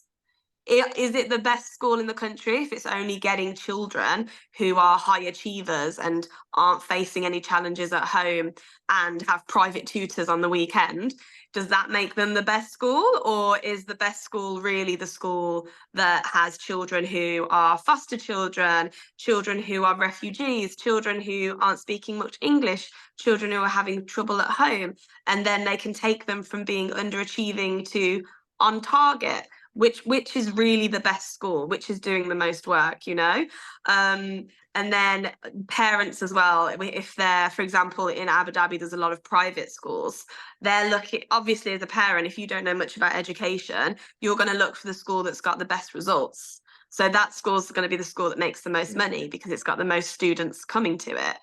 Is it the best school in the country if it's only getting children who are high achievers and aren't facing any challenges at home and have private tutors on the weekend? Does that make them the best school? Or is the best school really the school that has children who are foster children, children who are refugees, children who aren't speaking much English, children who are having trouble at home, and then they can take them from being underachieving to on target? Which is really the best school, which is doing the most work, and then parents as well. If they're, for example, in Abu Dhabi, there's a lot of private schools. They're looking, obviously, as a parent, if you don't know much about education, you're going to look for the school that's got the best results. So that school's going to be the school that makes the most money because it's got the most students coming to it.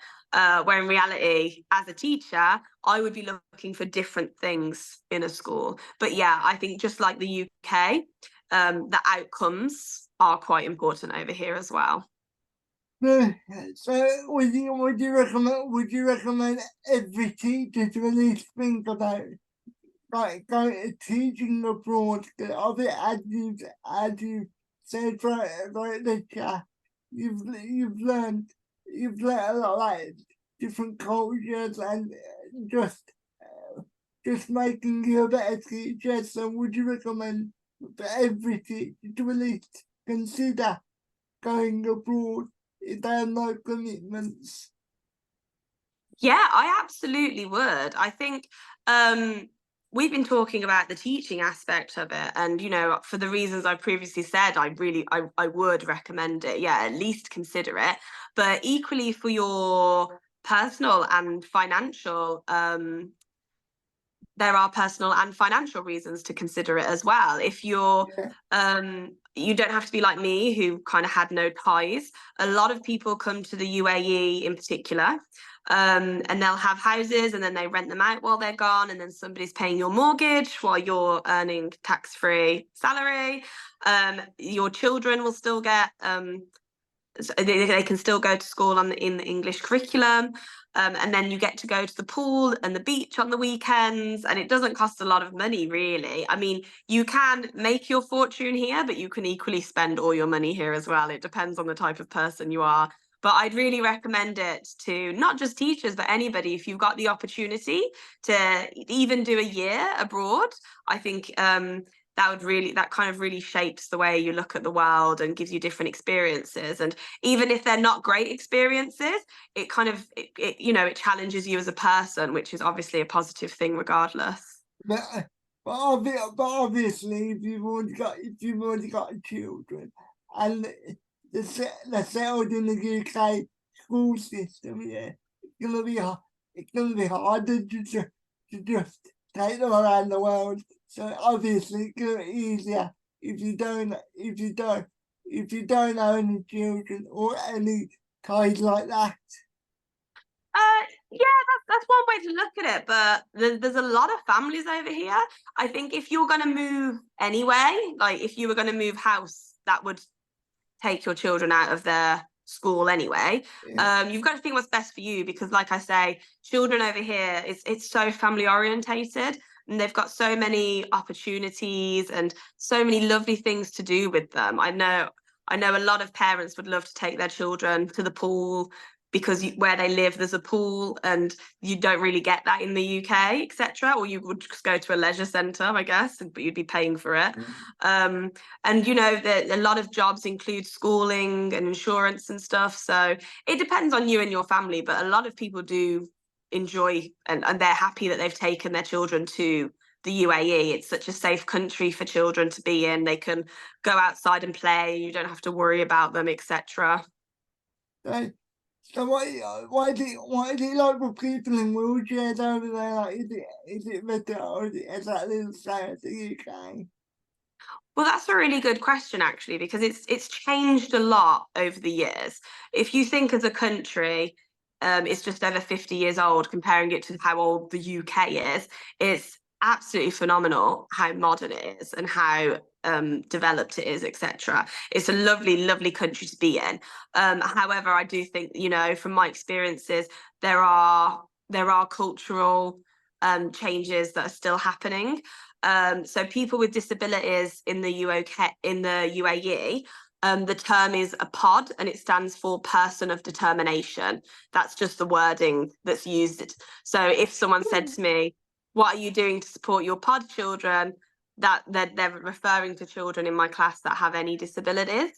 Where in reality, as a teacher, I would be looking for different things in a school. But yeah, I think just like the UK, the outcomes are quite important over here as well.
So would you recommend every teacher to at least think about like going to teaching abroad? Of it, as you said right the chat, you've learned a lot, like different cultures, and just making you a better teacher. So would you recommend for every teacher to at least consider going abroad if they have no commitments?
Yeah, I absolutely would. I think we've been talking about the teaching aspect of it, and for the reasons I previously said, I would recommend it. Yeah, at least consider it. But equally for your personal and financial, there are personal and financial reasons to consider it as well. If you're you don't have to be like me, who kind of had no ties. A lot of people come to the UAE in particular, and they'll have houses and then they rent them out while they're gone, and then somebody's paying your mortgage while you're earning tax-free salary. Your children will still get so they can still go to school in the English curriculum, and then you get to go to the pool and the beach on the weekends, and it doesn't cost a lot of money, really. I mean, you can make your fortune here, but you can equally spend all your money here as well. It depends on the type of person you are. But I'd really recommend it to not just teachers, but anybody. If you've got the opportunity to even do a year abroad, I think that kind of really shapes the way you look at the world and gives you different experiences. And even if they're not great experiences, it kind of it challenges you as a person, which is obviously a positive thing regardless.
But, but obviously, if you've already got children, and they're settled in the UK school system, yeah, it's gonna be harder to just take them around the world. So obviously, it's gonna be easier if you don't own any children or any kind like that.
Yeah, that's one way to look at it, but there's a lot of families over here. I think if you're going to move anyway, like if you were going to move house, that would take your children out of their school anyway.
Yeah.
You've got to think what's best for you, because like I say, children over here, it's so family orientated, and they've got so many opportunities and so many lovely things to do with them. I know a lot of parents would love to take their children to the pool, because where they live there's a pool, and you don't really get that in the UK, etc. Or you would just go to a leisure centre, I guess, but you'd be paying for it. And a lot of jobs include schooling and insurance and stuff, so it depends on you and your family, but a lot of people do enjoy, and they're happy that they've taken their children to the UAE. It's such a safe country for children to be in. They can go outside and play, you don't have to worry about them, etc.
So, so why is it like for people in wheelchairs over there? Like, is it better or is it exactly the same as the UK?
Well, that's a really good question, actually, because it's changed a lot over the years. If you think as a country, it's just over 50 years old, comparing it to how old the UK is, it's absolutely phenomenal how modern it is and how developed it is, etc. It's a lovely, lovely country to be in. However, I do think, from my experiences, there are cultural changes that are still happening. So people with disabilities in the UAE, the term is a pod, and it stands for person of determination. That's just the wording that's used. So if someone said to me, "What are you doing to support your pod children?" that they're referring to children in my class that have any disabilities.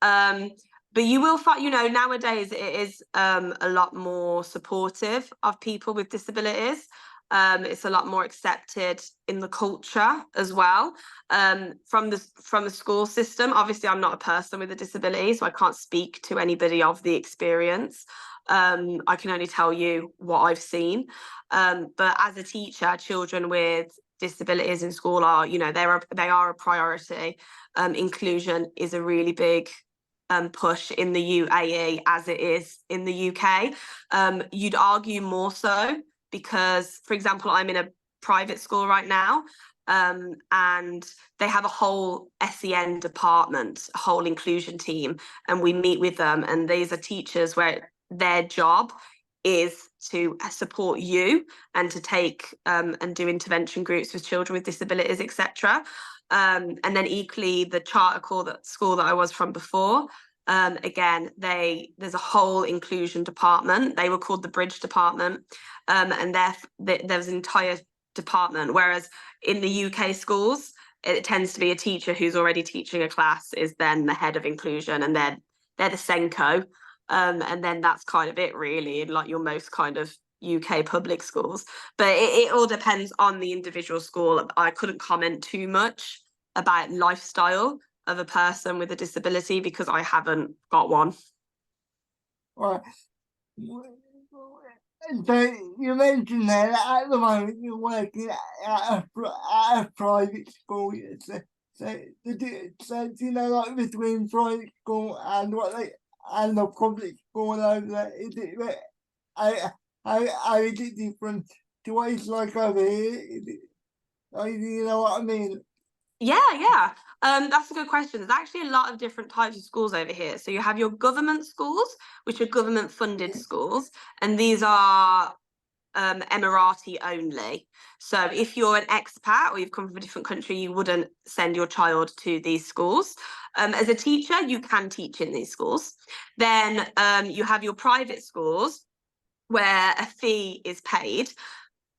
Um, but you will find, nowadays it is a lot more supportive of people with disabilities. It's a lot more accepted in the culture as well, from the school system. Obviously, I'm not a person with a disability, so I can't speak to anybody of the experience. I can only tell you what I've seen. But as a teacher, children with disabilities in school are, they are a priority. Inclusion is a really big push in the UAE as it is in the UK. You'd argue more so because, for example, I'm in a private school right now, and they have a whole SEN department, a whole inclusion team, and we meet with them, and these are teachers where their job is to support you and to take and do intervention groups with children with disabilities, etc. And then equally, the charter school that I was from before, again, there's a whole inclusion department. They were called the Bridge Department, and there's an entire department. Whereas in the UK schools, it tends to be a teacher who's already teaching a class is then the head of inclusion, and they're the Senko, and then that's kind of it, really, in like your most kind of UK public schools. But it all depends on the individual school. I couldn't comment too much about lifestyle of a person with a disability because I haven't got one.
Right. So you mentioned there that at the moment you're working at a private school. So do you know, like, between private school and and the public school over there, how is it different to what it's like over here? Like, you know what I mean?
Yeah. That's a good question. There's actually a lot of different types of schools over here. So you have your government schools, which are government funded schools, and these are Emirati only. So if you're an expat or you've come from a different country, you wouldn't send your child to these schools. As a teacher, you can teach in these schools. Then you have your private schools where a fee is paid.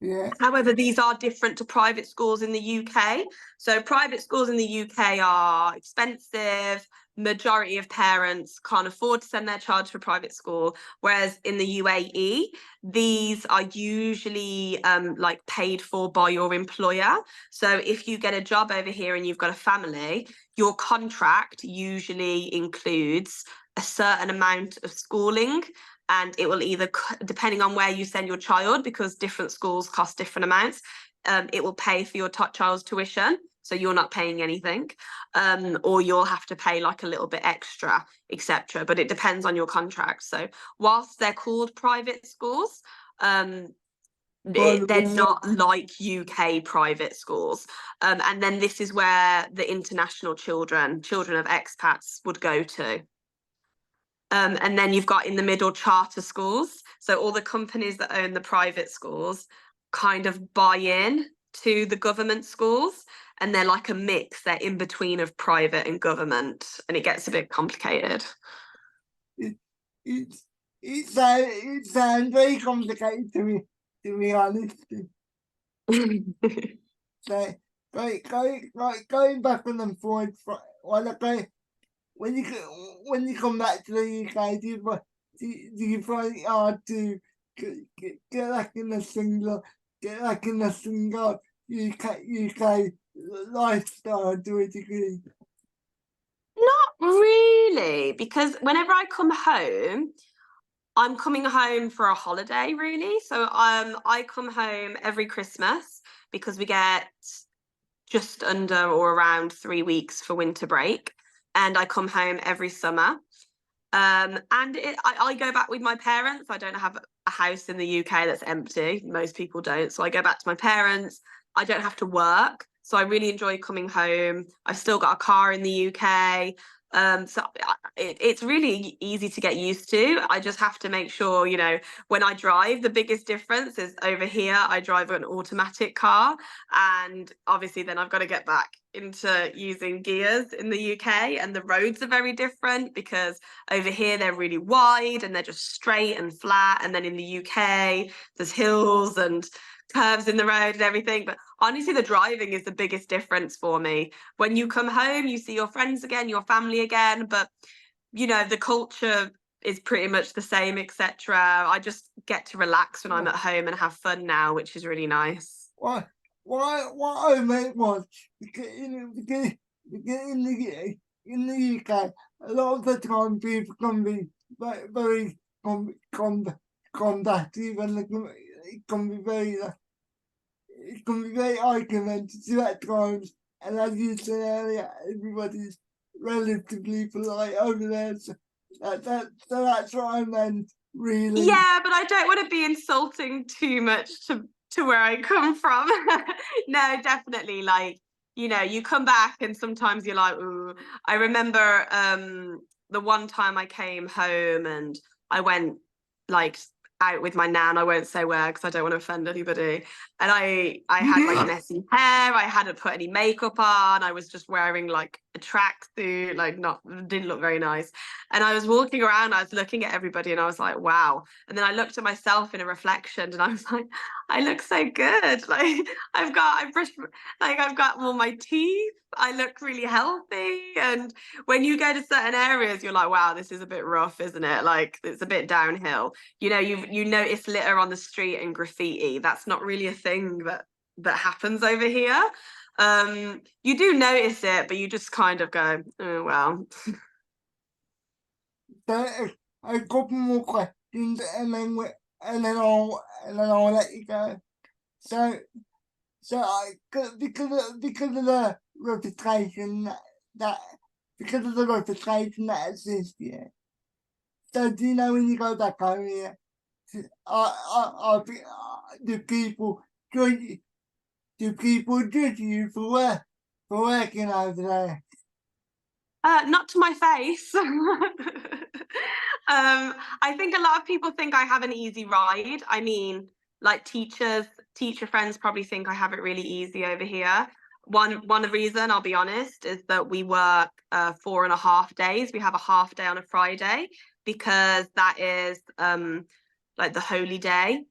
Yeah.
However, these are different to private schools in the UK. So private schools in the UK are expensive. Majority of parents can't afford to send their child to a private school. Whereas in the UAE, these are usually like paid for by your employer. So if you get a job over here and you've got a family, your contract usually includes a certain amount of schooling, and it will either, depending on where you send your child, because different schools cost different amounts, it will pay for your child's tuition, so you're not paying anything, or you'll have to pay like a little bit extra, etc. But it depends on your contract. So whilst they're called private schools, they're not like UK private schools. And then this is where the international children of expats would go to. And then you've got in the middle charter schools. So all the companies that own the private schools kind of buy in to the government schools, and they're like a mix. They're in between of private and government, and it gets a bit complicated.
It, it sounds very complicated to be honest. So, going back and forth, when you come back to the UK, do you find it hard to get back in the single UK lifestyle to a degree?
Not really, because whenever I come home, I'm coming home for a holiday, really. So I come home every Christmas because we get just under or around 3 weeks for winter break, and I come home every summer. And I go back with my parents. I don't have a house in the UK that's empty. Most people don't. So I go back to my parents. I don't have to work. So I really enjoy coming home. I've still got a car in the UK. So it's really easy to get used to. I just have to make sure, when I drive, the biggest difference is over here, I drive an automatic car. And obviously, then I've got to get back into using gears in the UK. And the roads are very different because over here they're really wide and they're just straight and flat. And then in the UK, there's hills and curves in the road and everything. But honestly, the driving is the biggest difference for me. When you come home, you see your friends again, your family again, but the culture is pretty much the same, etc. I just get to relax when I'm at home and have fun now, which is really nice.
What I meant was because in the UK, a lot of the time people can be very combative, and it can be very argumentative at times. And as you said earlier, everybody's relatively polite over there. So that's what I meant, really.
Yeah, but I don't want to be insulting too much to where I come from. No, definitely. Like, you come back and sometimes you're like, ooh. I remember the one time I came home and I went like out with my nan. I won't say where because I don't want to offend anybody. And I had like messy hair. I hadn't put any makeup on. I was just wearing like a tracksuit, like didn't look very nice. And I was walking around, I was looking at everybody and I was like, wow. And then I looked at myself in a reflection and I was like, I look so good. Like I've got all my teeth. I look really healthy. And when you go to certain areas, you're like, wow, this is a bit rough, isn't it? Like it's a bit downhill. You notice litter on the street and graffiti. That's not really a thing that happens over here. You do notice it, but you just kind of go, oh well.
A couple more questions, and then I'll let you go. So because of the reputation that because of the reputation that exists here. So do you know when you go back home here, do people judge you for for working over there?
Not to my face. I think a lot of people think I have an easy ride. I mean, like teacher friends probably think I have it really easy over here. One of the reason, I'll be honest, is that we work 4.5 days. We have a half day on a Friday because that is like the holy day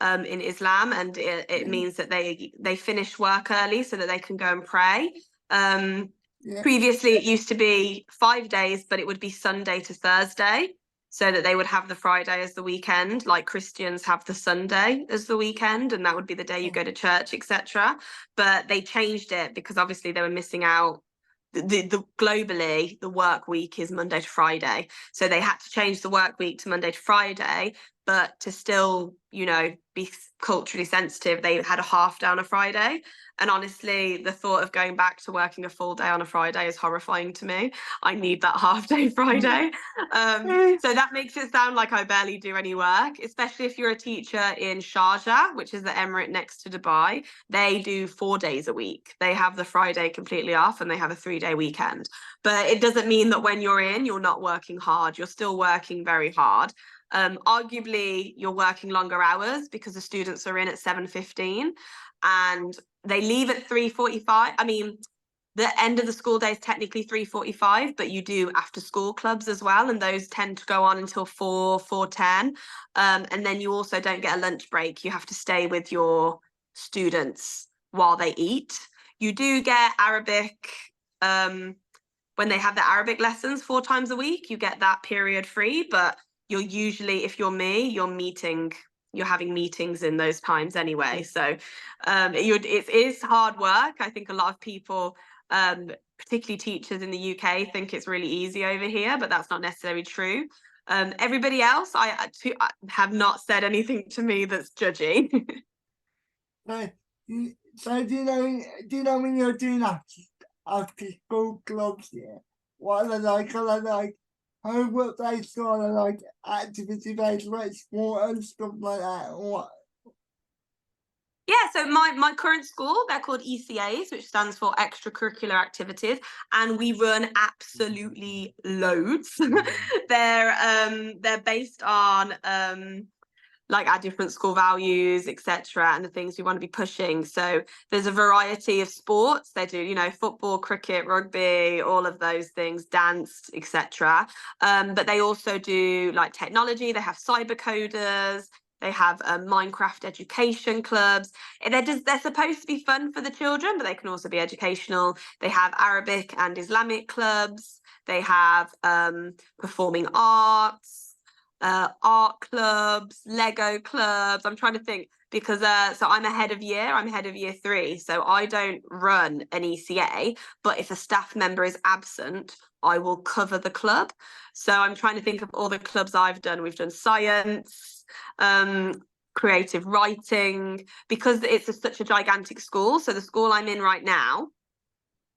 in Islam, and it means that they finish work early so that they can go and pray. Previously, it used to be 5 days, but it would be Sunday to Thursday, so that they would have the Friday as the weekend, like Christians have the Sunday as the weekend, and that would be the day you go to church, etc. But they changed it because obviously they were missing out. The globally, the work week is Monday to Friday, so they had to change the work week to Monday to Friday. But to still, be culturally sensitive, they had a half day on a Friday. And honestly, the thought of going back to working a full day on a Friday is horrifying to me. I need that half day Friday. So that makes it sound like I barely do any work, especially if you're a teacher in Sharjah, which is the emirate next to Dubai. They do 4 days a week. They have the Friday completely off and they have a 3-day weekend. But it doesn't mean that when you're not working hard. You're still working very hard. Arguably, you're working longer hours because the students are in at 7:15 and they leave at 3:45. I mean, the end of the school day is technically 3:45, but you do after school clubs as well, and those tend to go on until 4:10. And then you also don't get a lunch break. You have to stay with your students while they eat. You do get Arabic when they have the Arabic lessons 4 times a week. You get that period free, but you're usually, if you're me, you're having meetings in those times anyway. So it is hard work. I think a lot of people, particularly teachers in the UK, think it's really easy over here, but that's not necessarily true. Everybody else, I have not said anything to me that's judgy.
So do you know when you're doing after school clubs? Yeah, what are they like? Are they like homework based or are they like activity based, like sport and stuff like that? Or what?
Yeah, so my current school, they're called ECAs, which stands for extracurricular activities, and we run absolutely loads. They're based on like our different school values, etc., and the things we want to be pushing. So there's a variety of sports. They do, football, cricket, rugby, all of those things, dance, etc. But they also do like technology. They have cyber coders. They have Minecraft education clubs. They're supposed to be fun for the children, but they can also be educational. They have Arabic and Islamic clubs. They have performing arts, art clubs, Lego clubs. I'm trying to think because so I'm head of year 3. So I don't run an ECA, but if a staff member is absent, I will cover the club. So I'm trying to think of all the clubs I've done. We've done science, creative writing, because it's such a gigantic school. So the school I'm in right now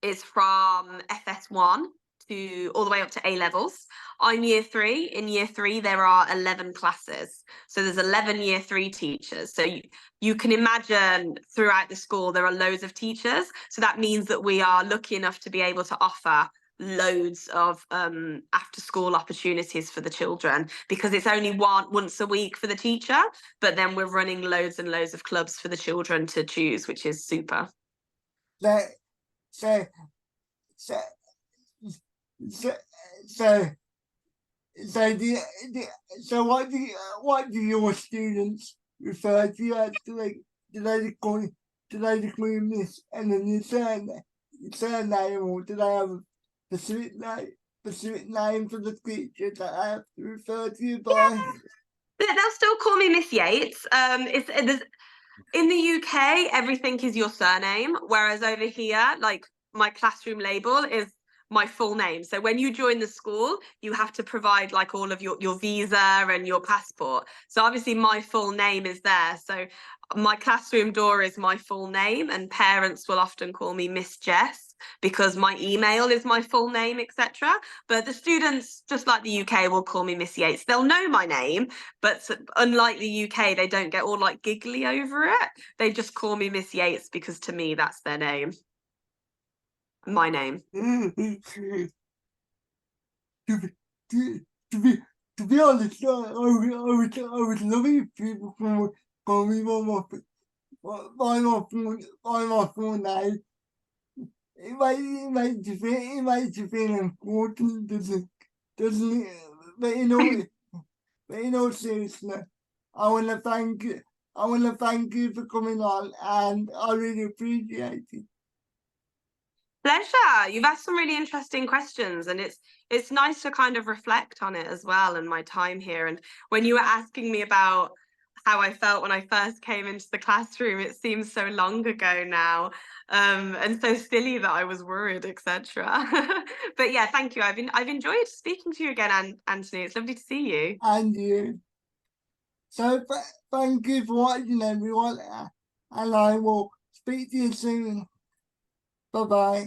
is from FS1 to all the way up to A levels. I'm year 3. In year 3, there are 11 classes. So there's 11 year 3 teachers. So you can imagine throughout the school, there are loads of teachers. So that means that we are lucky enough to be able to offer loads of after school opportunities for the children, because it's only once a week for the teacher, but then we're running loads and loads of clubs for the children to choose, which is super.
So so so so so so what do your students refer to you as? Do they call you Miss and then your surname, or do they have a specific name for the teacher that I have to refer to you by?
They'll still call me Miss Yates. In the UK, everything is your surname, whereas over here, like my classroom label is my full name. So when you join the school, you have to provide like all of your visa and your passport. So obviously my full name is there. So my classroom door is my full name, and parents will often call me Miss Jess because my email is my full name, etc. But the students, just like the UK, will call me Miss Yates. They'll know my name, but unlike the UK, they don't get all like giggly over it. They just call me Miss Yates because to me, that's their name. my name.
to be to be to be honest, I would love it if people call me by my full name. It makes you feel important, doesn't it? But in all seriousness, I wanna thank you. I wanna thank you for coming on, and I really appreciate it.
Pleasure. You've asked some really interesting questions, and it's nice to kind of reflect on it as well and my time here. And when you were asking me about how I felt when I first came into the classroom, it seems so long ago now, and so silly that I was worried, etc. But yeah, thank you. I've enjoyed speaking to you again, Anthony. It's lovely to see you.
And you. So thank you for watching, everyone, and I will speak to you soon. Bye bye.